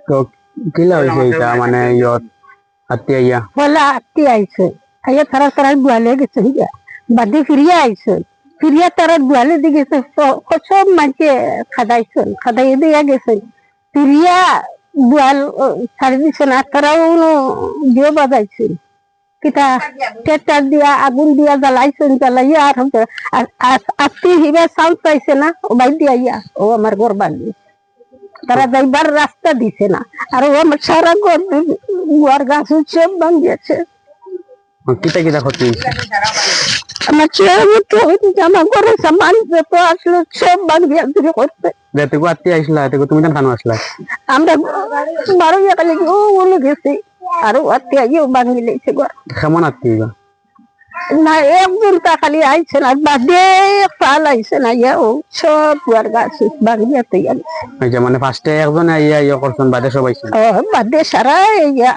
তো কিলা হয়েছে এটা মানে ইয়ত হাতি আইয়া বলা আত্মি আইছে আইয়া তারা তারা দুয়ালে গেছে বাদে ফিরিয়া আইছে ফিরিয়া তারা দুয়ালে দিয়ে গেছে সব মাঝে খাদাইছেন খাদাইয়ে দিয়া গেছে ফিরিয়া দুয়াল ছাড়ি দিছে না তারাও দিও বাজাইছে কিতা ট্রেক্টর দিয়া আগুন দিয়া জ্বালাইছেন জ্বালাইয়া আর আত্মি হিবা সাউন্ড পাইছে না ও বাই দিয়া ইয়া ও আমার ঘর বাড়ি তারা যাইবার রাস্তা দিছে না আর ও আমার সারা ঘর গাছ সব ভাঙিয়েছে কিতা কিতা ক্ষতি হয়েছে? আমার জামা করে সামান যত আসলো সব ভাঙিয়া দূরে করতে যেতেকু আত্মি আইসলা এতেকু তুমি কেন আসলা? আমরা 12 কালে ওগুলো গেছি আর আত্মি আইও ভাঙি লেছে ঘর। কেমন আত্মি হইবা? না একজন তা খালি আইছে না বাদে ফাল আইছে না ইয়া ও সব ঘর গাছ ভাঙিয়া তৈয়া আচ্ছা মানে ফার্স্টে একজন আইয়া ইয়া করছেন বাদে সব আইছেন? বাদে সারা ইয়া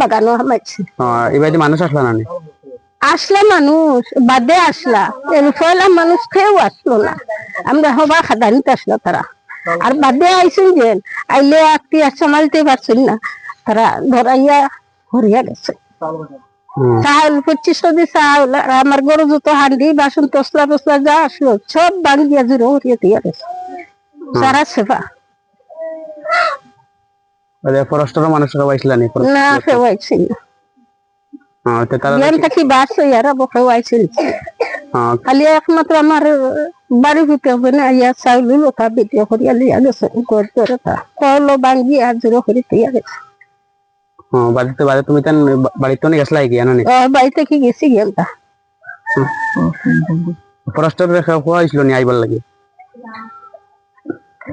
বাগানো হামাইছে। এবার মানুষ আসলা না? আসলা মানুষ বাদে আসলা পয়লা মানুষ কেউ আসলো না আমরা হবা খাদানিতে আসলো তারা আর বাদে আইসুন যে আইলে আত্মীয় সামালতে পারছেন না তারা ধরাইয়া হরিয়া গেছে। চাউল 25 চাউল আর আমার গরু যত হান্ডি বাসন তসলা টসলা যা আসলো সব ভাঙিয়া জুড়ে হরিয়া দিয়া গেছে সারা সেবা। ফরেস্টের মানুষরা আইসলা নি? না কেউ আইসেন না থাকি বাস ইয়ারা কেউ আইসেন খালি একমাত্র আমার বাড়ি ভিতরে হবে না ইয়া চাউল লোকা বেটিয়া করিয়া লিয়া গেছে কলো ভাঙ্গি আর জোরে করে দিয়া গেছে। বাড়িতে বাড়ি তুমি তেন বাড়িতে অনেক গেছলাই কি আনো নি? বাড়িতে কি গেছি গেলতা ফরেস্টের রেখা হইছিল নি আইবার লাগি?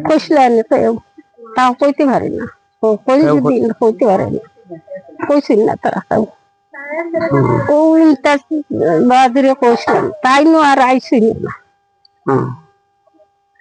কইছিলেন তাও কইতে পারে না কই যদি কইতে পারে না কইছিল না তারা তাও ও ইন্টার বাদরে কইছিলেন তাই নো আর আইছিল না।